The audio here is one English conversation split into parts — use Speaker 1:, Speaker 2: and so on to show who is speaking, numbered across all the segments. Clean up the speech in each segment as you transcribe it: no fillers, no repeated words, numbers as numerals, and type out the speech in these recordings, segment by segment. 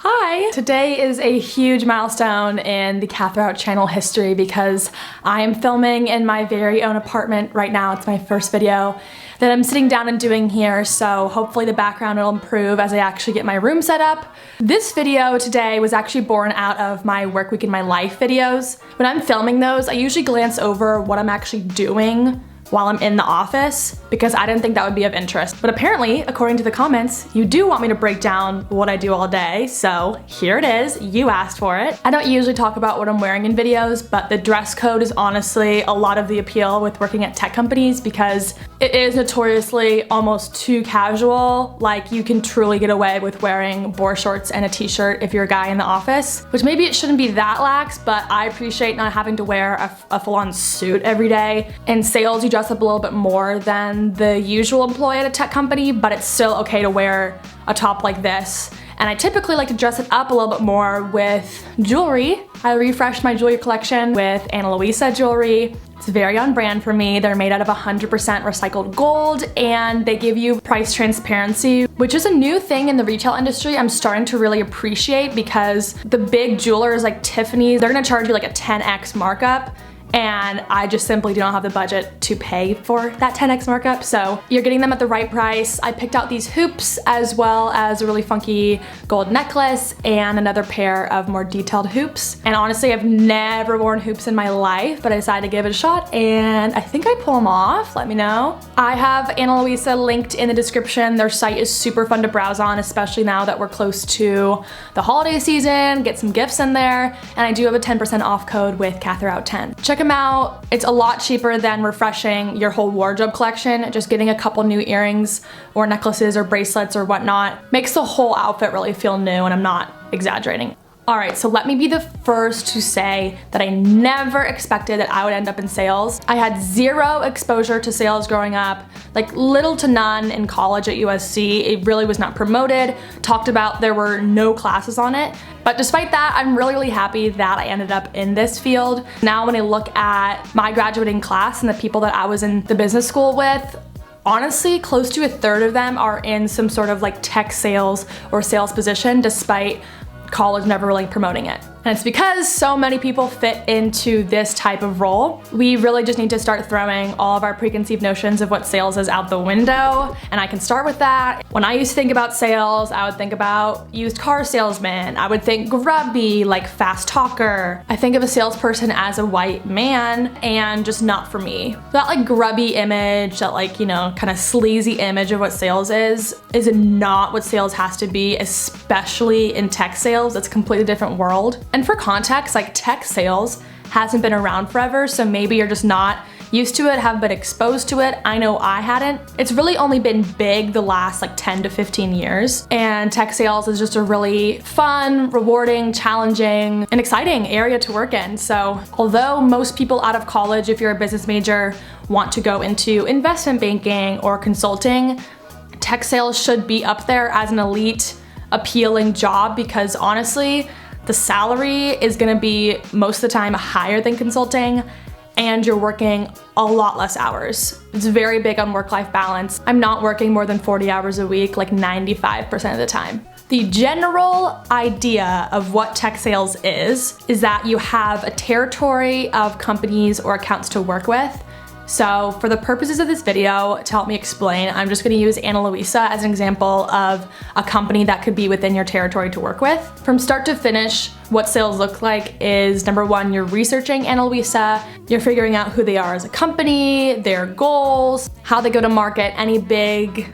Speaker 1: Hi! Today is a huge milestone in the Catherine channel history because I am filming in my very own apartment right now. It's my first video that I'm sitting down and doing here, so hopefully the background will improve as I actually get my room set up. This video today was actually born out of my work week in my life videos. When I'm filming those, I usually glance over what I'm actually doing while I'm in the office because I didn't think that would be of interest. But apparently, according to the comments, you do want me to break down what I do all day, so here it is. You asked for it. I don't usually talk about what I'm wearing in videos, but the dress code is honestly a lot of the appeal with working at tech companies because it is notoriously almost too casual. Like, you can truly get away with wearing board shorts and a t-shirt if you're a guy in the office, which maybe it shouldn't be that lax, but I appreciate not having to wear a full-on suit every day. In sales, you dress up a little bit more than the usual employee at a tech company, but it's still okay to wear a top like this. And I typically like to dress it up a little bit more with jewelry. I refreshed my jewelry collection with Ana Luisa jewelry. It's very on brand for me. They're made out of 100% recycled gold and they give you price transparency, which is a new thing in the retail industry I'm starting to really appreciate because the big jewelers like Tiffany's, they're gonna charge you like a 10x markup. And I just simply do not have the budget to pay for that 10x markup, so you're getting them at the right price. I picked out these hoops as well as a really funky gold necklace and another pair of more detailed hoops. And honestly, I've never worn hoops in my life, but I decided to give it a shot and I think I pull them off. Let me know. I have Ana Luisa linked in the description. Their site is super fun to browse on, especially now that we're close to the holiday season. Get some gifts in there, and I do have a 10% off code with Catherine10. Check them out. It's a lot cheaper than refreshing your whole wardrobe collection. Just getting a couple new earrings or necklaces or bracelets or whatnot makes the whole outfit really feel new, and I'm not exaggerating. All right, so let me be the first to say that I never expected that I would end up in sales. I had zero exposure to sales growing up, like little to none in college at USC. It really was not promoted, talked about, there were no classes on it. But despite that, I'm really happy that I ended up in this field. Now when I look at my graduating class and the people that I was in the business school with, honestly, close to a third of them are in some sort of like tech sales or sales position despite college never really promoting it. And it's because so many people fit into this type of role. We really just need to start throwing all of our preconceived notions of what sales is out the window. And I can start with that. When I used to think about sales, I would think about used car salesman. I would think grubby, like fast talker. I think of a salesperson as a white man and just not for me. That like grubby image, that like, you know, kind of sleazy image of what sales is not what sales has to be, especially in tech sales. It's a completely different world. And for context, like tech sales hasn't been around forever, so maybe you're just not used to it, haven't been exposed to it. I know I hadn't. It's really only been big the last like 10 to 15 years. And tech sales is just a really fun, rewarding, challenging, and exciting area to work in. So although most people out of college, if you're a business major, want to go into investment banking or consulting, tech sales should be up there as an elite, appealing job because honestly, the salary is gonna be most of the time higher than consulting and you're working a lot less hours. It's very big on work-life balance. I'm not working more than 40 hours a week, like 95% of the time. The general idea of what tech sales is that you have a territory of companies or accounts to work with. So for the purposes of this video, to help me explain, I'm just gonna use Ana Luisa as an example of a company that could be within your territory to work with. From start to finish, what sales look like is number one, you're researching Ana Luisa, you're figuring out who they are as a company, their goals, how they go to market, any big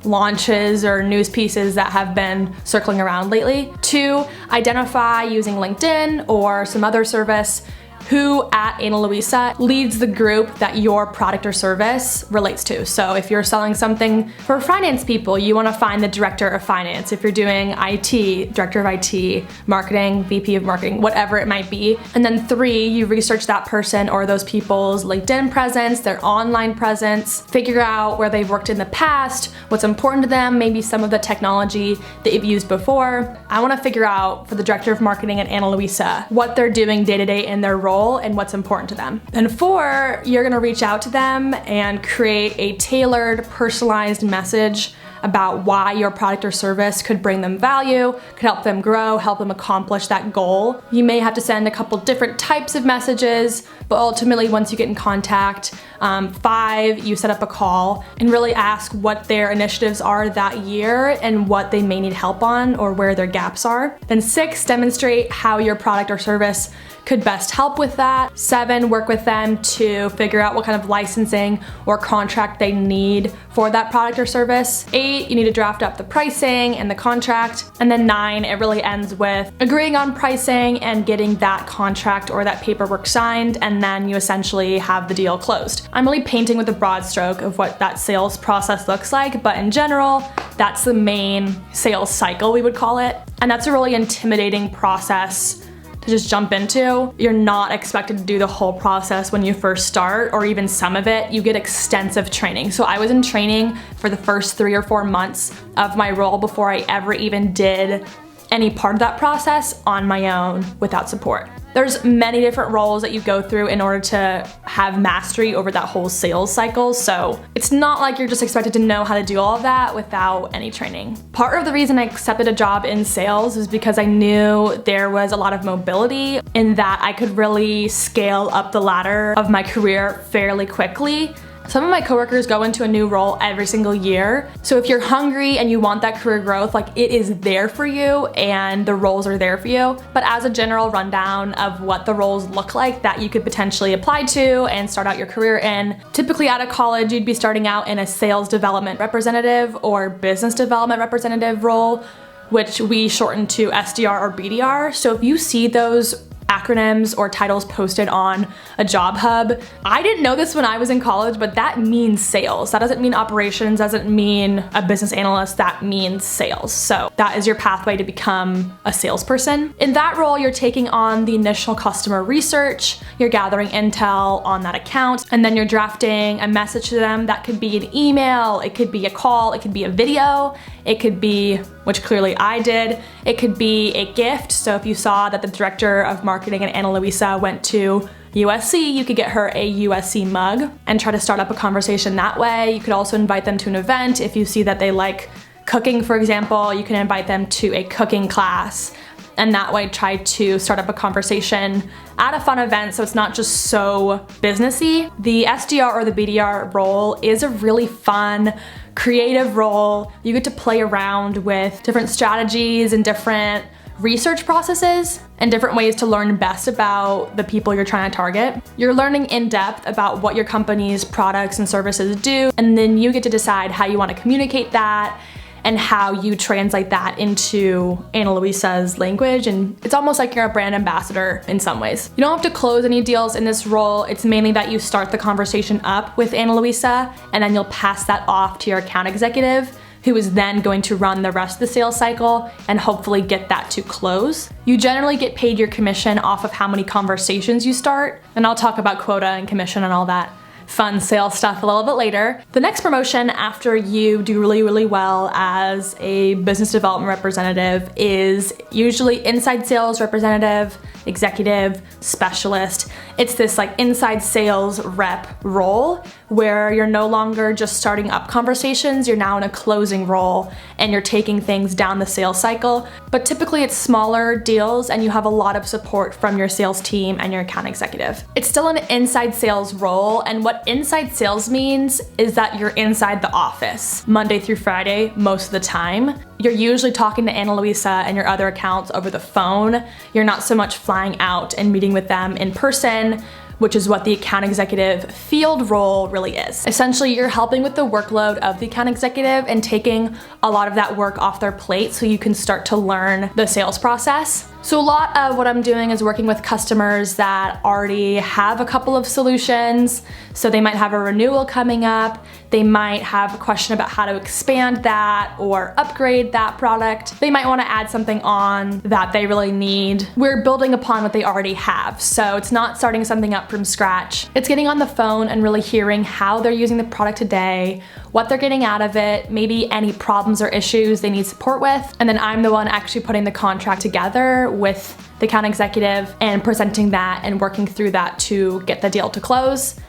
Speaker 1: launches or news pieces that have been circling around lately. Two, identify using LinkedIn or some other service who at Ana Luisa leads the group that your product or service relates to. So if you're selling something for finance people, you wanna find the director of finance. If you're doing IT, director of IT, marketing, VP of marketing, whatever it might be. And then three, you research that person or those people's LinkedIn presence, their online presence, figure out where they've worked in the past, what's important to them, maybe some of the technology that you've used before. I wanna figure out for the director of marketing at Ana Luisa, what they're doing day to day in their role and what's important to them. And four, you're gonna reach out to them and create a tailored, personalized message about why your product or service could bring them value, could help them grow, help them accomplish that goal. You may have to send a couple different types of messages, but ultimately once you get in contact, 5, you set up a call and really ask what their initiatives are that year and what they may need help on or where their gaps are. Then 6, demonstrate how your product or service could best help with that. 7, work with them to figure out what kind of licensing or contract they need for that product or service. 8, you need to draft up the pricing and the contract. And then 9, it really ends with agreeing on pricing and getting that contract or that paperwork signed, and then you essentially have the deal closed. I'm really painting with a broad stroke of what that sales process looks like, but in general, that's the main sales cycle, we would call it. And that's a really intimidating process to just jump into. You're not expected to do the whole process when you first start, or even some of it. You get extensive training. So I was in training for the first 3 or 4 months of my role before I ever even did any part of that process on my own without support. There's many different roles that you go through in order to have mastery over that whole sales cycle, so it's not like you're just expected to know how to do all of that without any training. Part of the reason I accepted a job in sales is because I knew there was a lot of mobility in that I could really scale up the ladder of my career fairly quickly. Some of my coworkers go into a new role every single year. So if you're hungry and you want that career growth, like, it is there for you and the roles are there for you. But as a general rundown of what the roles look like that you could potentially apply to and start out your career in, typically out of college, you'd be starting out in a sales development representative or business development representative role, which we shorten to SDR or BDR. So if you see those acronyms or titles posted on a job hub, I didn't know this when I was in college, but that means sales. That doesn't mean operations, doesn't mean a business analyst, that means sales. So that is your pathway to become a salesperson. In that role, you're taking on the initial customer research, you're gathering intel on that account, and then you're drafting a message to them. That could be an email, it could be a call, it could be a video, it could be, which clearly I did, it could be a gift. So if you saw that the director of marketing at Ana Luisa went to USC, you could get her a USC mug and try to start up a conversation that way. You could also invite them to an event. If you see that they like cooking, for example, you can invite them to a cooking class, and that way try to start up a conversation at a fun event so it's not just so businessy. The SDR or the BDR role is a really fun, creative role. You get to play around with different strategies and different research processes and different ways to learn best about the people you're trying to target. You're learning in depth about what your company's products and services do, and then you get to decide how you want to communicate that and how you translate that into Ana Luisa's language. And it's almost like you're a brand ambassador in some ways. You don't have to close any deals in this role. It's mainly that you start the conversation up with Ana Luisa, and then you'll pass that off to your account executive, who is then going to run the rest of the sales cycle and hopefully get that to close. You generally get paid your commission off of how many conversations you start, and I'll talk about quota and commission and all that fun sales stuff a little bit later. The next promotion after you do really, really well as a business development representative is usually inside sales representative, executive, specialist. It's this like inside sales rep role where you're no longer just starting up conversations, you're now in a closing role and you're taking things down the sales cycle. But typically it's smaller deals and you have a lot of support from your sales team and your account executive. It's still an inside sales role, and what inside sales means is that you're inside the office Monday through Friday most of the time. You're usually talking to Ana Luisa and your other accounts over the phone. You're not so much flying out and meeting with them in person, which is what the account executive field role really is. Essentially, you're helping with the workload of the account executive and taking a lot of that work off their plate so you can start to learn the sales process. So a lot of what I'm doing is working with customers that already have a couple of solutions. So they might have a renewal coming up. They might have a question about how to expand that or upgrade that product. They might want to add something on that they really need. We're building upon what they already have. So it's not starting something up from scratch. It's getting on the phone and really hearing how they're using the product today, what they're getting out of it, maybe any problems or issues they need support with. And then I'm the one actually putting the contract together with the account executive and presenting that and working through that to get the deal to close.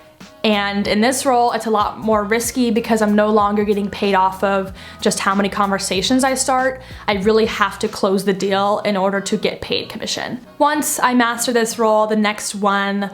Speaker 1: And in this role, it's a lot more risky because I'm no longer getting paid off of just how many conversations I start. I really have to close the deal in order to get paid commission. Once I master this role, the next one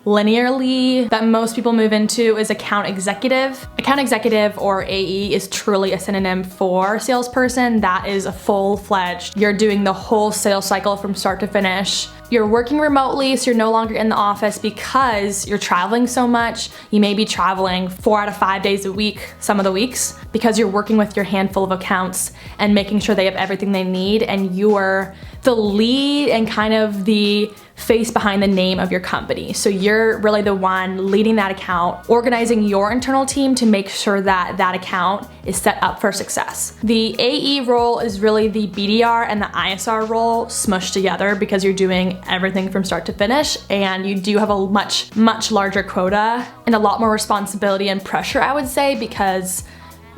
Speaker 1: linearly that most people move into is account executive. Account executive, or AE, is truly a synonym for salesperson. That is a full-fledged, you're doing the whole sales cycle from start to finish. You're working remotely, so you're no longer in the office because you're traveling so much. You may be traveling 4 out of 5 days a week, some of the weeks, because you're working with your handful of accounts and making sure they have everything they need, and you're the lead and kind of the face behind the name of your company. So you're really the one leading that account, organizing your internal team to make sure that that account is set up for success. The AE role is really the BDR and the ISR role smushed together because you're doing everything from start to finish, and you do have a much larger quota and a lot more responsibility and pressure, I would say, because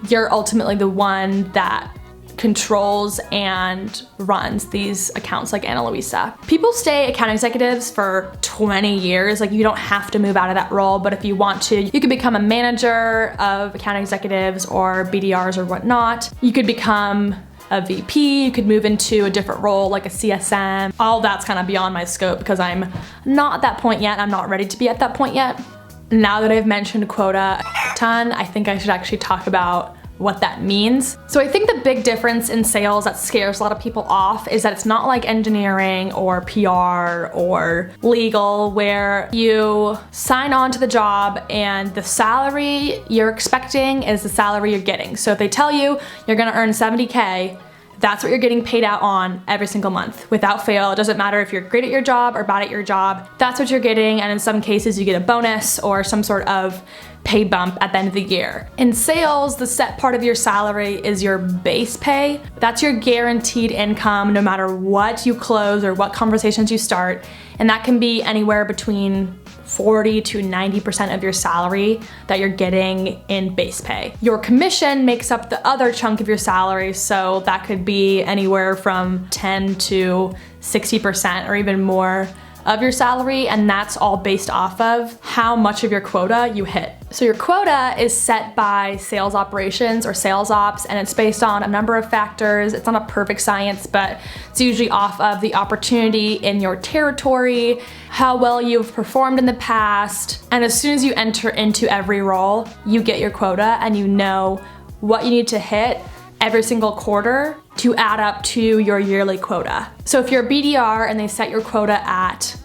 Speaker 1: you're ultimately the one that controls and runs these accounts like Ana Luisa. People stay account executives for 20 years. Like, you don't have to move out of that role, but if you want to, you could become a manager of account executives or BDRs or whatnot. You could become a VP, you could move into a different role like a CSM. All that's kind of beyond my scope because I'm not at that point yet. I'm not ready to be at that point yet. Now that I've mentioned quota a ton, I think I should actually talk about what that means. So I think the big difference in sales that scares a lot of people off is that it's not like engineering or PR or legal, where you sign on to the job and the salary you're expecting is the salary you're getting. So if they tell you you're gonna earn 70K, that's what you're getting paid out on every single month without fail. It doesn't matter if you're great at your job or bad at your job, that's what you're getting. And in some cases you get a bonus or some sort of pay bump at the end of the year. In sales, the set part of your salary is your base pay. That's your guaranteed income no matter what you close or what conversations you start. And that can be anywhere between 40 to 90% of your salary that you're getting in base pay. Your commission makes up the other chunk of your salary, so that could be anywhere from 10 to 60% or even more of your salary, and that's all based off of how much of your quota you hit. So your quota is set by sales operations or sales ops, and it's based on a number of factors. It's not a perfect science, but it's usually off of the opportunity in your territory, how well you've performed in the past, and as soon as you enter into every role, you get your quota and you know what you need to hit every single quarter to add up to your yearly quota. So if you're a BDR and they set your quota at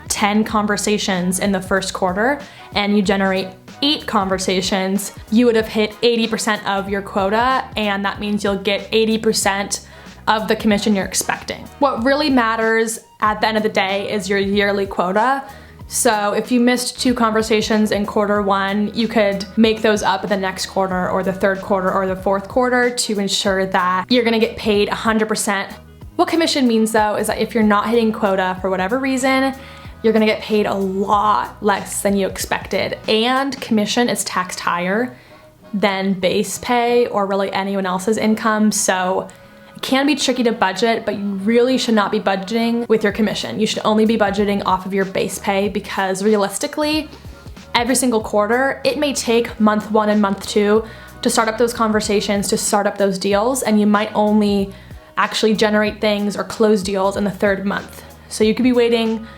Speaker 1: 10 conversations in the first quarter and you generate 8 conversations, you would have hit 80% of your quota, and that means you'll get 80% of the commission you're expecting. What really matters at the end of the day is your yearly quota. So if you missed 2 conversations in quarter 1, you could make those up in the next quarter or the third quarter or the fourth quarter to ensure that you're gonna get paid 100%. What commission means though is that if you're not hitting quota for whatever reason, you're gonna get paid a lot less than you expected. And commission is taxed higher than base pay or really anyone else's income. So it can be tricky to budget, but you really should not be budgeting with your commission. You should only be budgeting off of your base pay, because realistically, every single quarter, it may take month 1 and month 2 to start up those conversations, to start up those deals, and you might only actually generate things or close deals in the 3rd month. So you could be waiting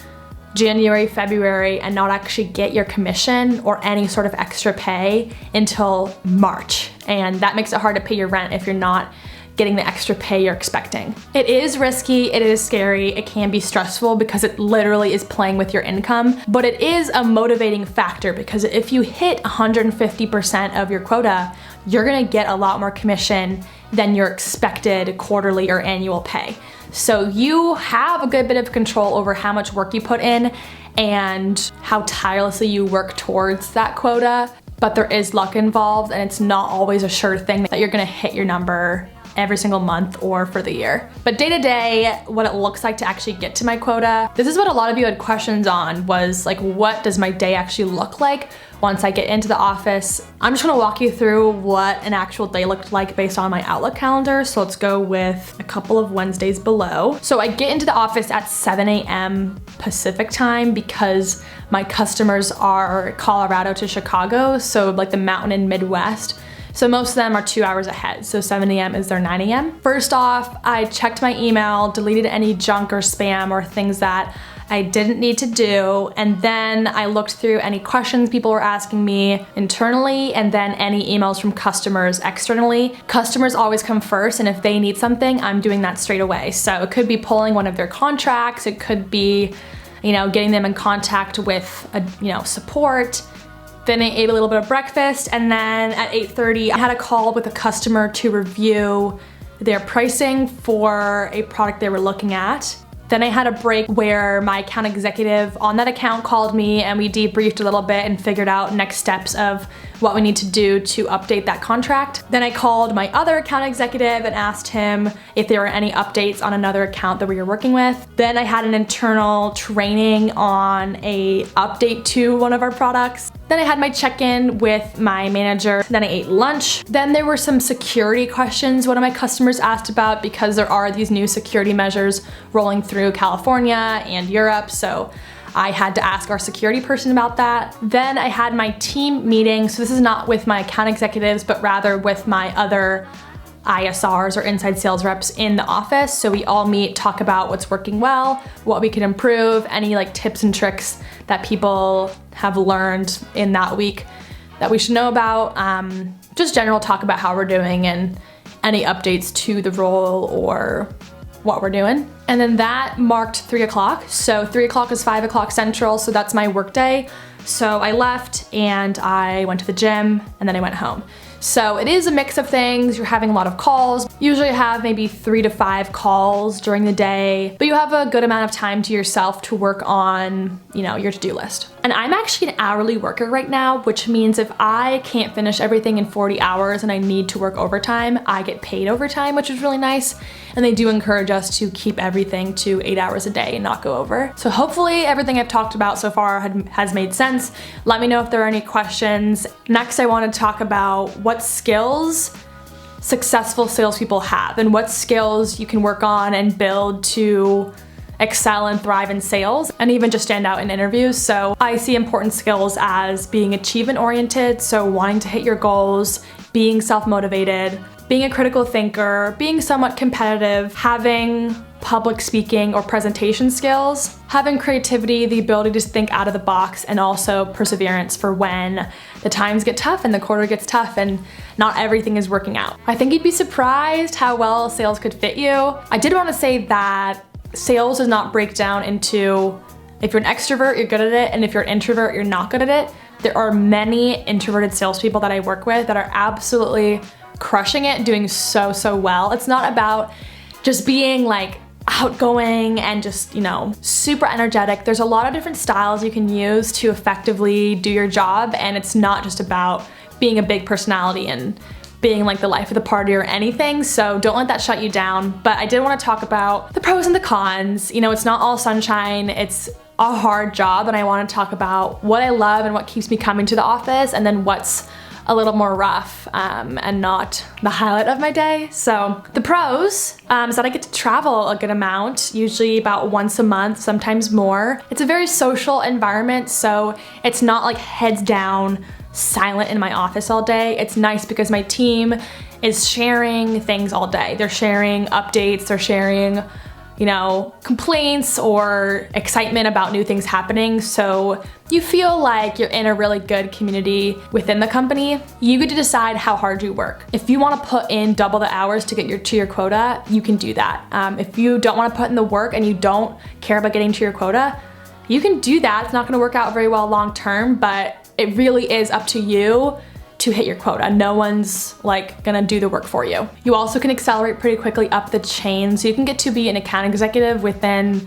Speaker 1: January, February, and not actually get your commission or any sort of extra pay until March. And that makes it hard to pay your rent if you're not getting the extra pay you're expecting. It is risky, it is scary, it can be stressful because it literally is playing with your income, but it is a motivating factor, because if you hit 150% of your quota, you're gonna get a lot more commission than your expected quarterly or annual pay. So you have a good bit of control over how much work you put in and how tirelessly you work towards that quota, but there is luck involved, and it's not always a sure thing that you're gonna hit your number every single month or for the year. But day to day, what it looks like to actually get to my quota, this is what a lot of you had questions on, was like, what does my day actually look like once I get into the office? I'm just gonna walk you through what an actual day looked like based on my Outlook calendar. So let's go with a couple of Wednesdays below. So I get into the office at 7 a.m. Pacific time because my customers are Colorado to Chicago, so like the mountain and Midwest. So most of them are 2 hours ahead. So 7 a.m. is their 9 a.m. First off, I checked my email, deleted any junk or spam or things that I didn't need to do. And then I looked through any questions people were asking me internally and then any emails from customers externally. Customers always come first, and if they need something, I'm doing that straight away. So it could be pulling one of their contracts. It could be, getting them in contact with, support. Then I ate a little bit of breakfast, and then at 8:30, I had a call with a customer to review their pricing for a product they were looking at. Then I had a break where my account executive on that account called me and we debriefed a little bit and figured out next steps of what we need to do to update that contract. Then I called my other account executive and asked him if there were any updates on another account that we were working with. Then I had an internal training on a update to one of our products. Then I had my check-in with my manager. Then I ate lunch. Then there were some security questions one of my customers asked about because there are these new security measures rolling through California and Europe. So I had to ask our security person about that. Then I had my team meeting. So this is not with my account executives, but rather with my other ISRs or inside sales reps in the office. So we all meet, talk about what's working well, what we can improve, any like tips and tricks that people have learned in that week that we should know about. Just general talk about how we're doing and any updates to the role or what we're doing. And then that marked 3 o'clock. So 3 o'clock is 5 o'clock Central. So that's my work day. So I left and I went to the gym and then I went home. So it is a mix of things. You're having a lot of calls. Usually I have maybe 3 to 5 calls during the day, but you have a good amount of time to yourself to work on, your to-do list. And I'm actually an hourly worker right now, which means if I can't finish everything in 40 hours and I need to work overtime, I get paid overtime, which is really nice. And they do encourage us to keep everything to 8 hours a day and not go over. So hopefully everything I've talked about so far has made sense. Let me know if there are any questions. Next, I want to talk about what skills successful salespeople have and what skills you can work on and build to excel and thrive in sales and even just stand out in interviews. So I see important skills as being achievement oriented, so wanting to hit your goals, being self-motivated, being a critical thinker, being somewhat competitive, having public speaking or presentation skills, having creativity, the ability to think out of the box, and also perseverance for when the times get tough and the quarter gets tough and not everything is working out. I think you'd be surprised how well sales could fit you. I did want to say that sales does not break down into if you're an extrovert, you're good at it, and if you're an introvert, you're not good at it. There are many introverted salespeople that I work with that are absolutely crushing it, doing so well. It's not about just being like outgoing and just, super energetic. There's a lot of different styles you can use to effectively do your job, and it's not just about being a big personality and being like the life of the party or anything, so don't let that shut you down. But I did want to talk about the pros and the cons. It's not all sunshine, it's a hard job, and I want to talk about what I love and what keeps me coming to the office, and then what's a little more rough and not the highlight of my day. So the pros is that I get to travel a good amount, usually about once a month, sometimes more. It's a very social environment, so it's not like heads down, silent in my office all day. It's nice because my team is sharing things all day. They're sharing updates, they're sharing complaints or excitement about new things happening. So you feel like you're in a really good community within the company. You get to decide how hard you work. If you want to put in double the hours to get to your quota, you can do that. If you don't want to put in the work and you don't care about getting to your quota, you can do that. It's not going to work out very well long term, but it really is up to you to hit your quota. No one's gonna do the work for you. You also can accelerate pretty quickly up the chain, so you can get to be an account executive within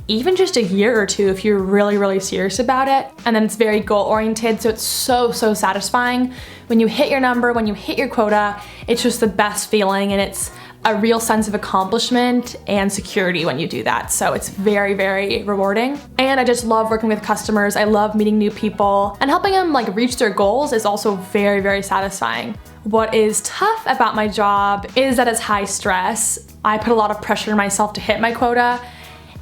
Speaker 1: even just a year or two if you're really serious about it. And then it's very goal oriented, so it's so satisfying. When you hit your number, when you hit your quota, it's just the best feeling, and it's a real sense of accomplishment and security when you do that. So it's very, very rewarding. And I just love working with customers. I love meeting new people, and helping them like reach their goals is also very, very satisfying. What is tough about my job is that it's high stress. I put a lot of pressure on myself to hit my quota,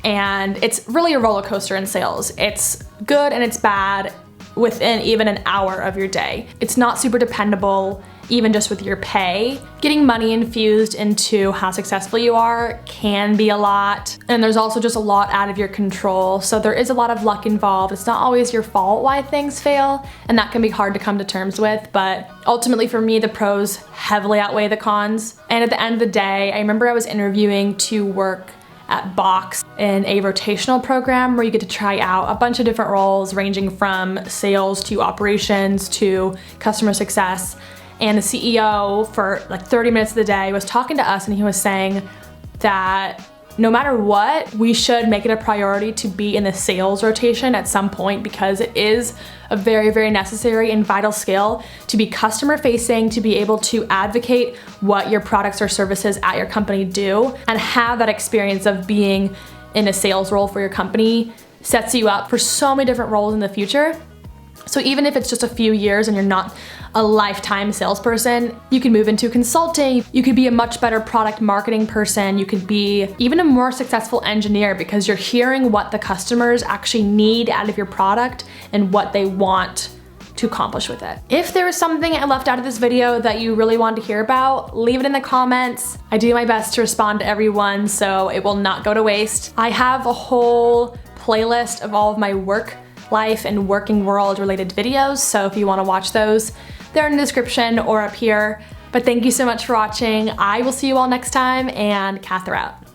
Speaker 1: and it's really a roller coaster in sales. It's good and it's bad within even an hour of your day. It's not super dependable, even just with your pay. Getting money infused into how successful you are can be a lot, and there's also just a lot out of your control, so there is a lot of luck involved. It's not always your fault why things fail, and that can be hard to come to terms with, but ultimately for me, the pros heavily outweigh the cons. And at the end of the day, I remember I was interviewing to work at Box in a rotational program where you get to try out a bunch of different roles ranging from sales to operations to customer success. And the CEO for like 30 minutes of the day was talking to us, and he was saying that no matter what, we should make it a priority to be in the sales rotation at some point, because it is a very, very necessary and vital skill to be customer facing, to be able to advocate what your products or services at your company do, and have that experience of being in a sales role for your company sets you up for so many different roles in the future. So even if it's just a few years and you're not a lifetime salesperson, you can move into consulting, you could be a much better product marketing person, you could be even a more successful engineer, because you're hearing what the customers actually need out of your product and what they want to accomplish with it. If there was something I left out of this video that you really wanted to hear about, leave it in the comments. I do my best to respond to everyone, so it will not go to waste. I have a whole playlist of all of my work life and working world related videos, so if you want to watch those, they're in the description or up here. But thank you so much for watching. I will see you all next time, and Cather out.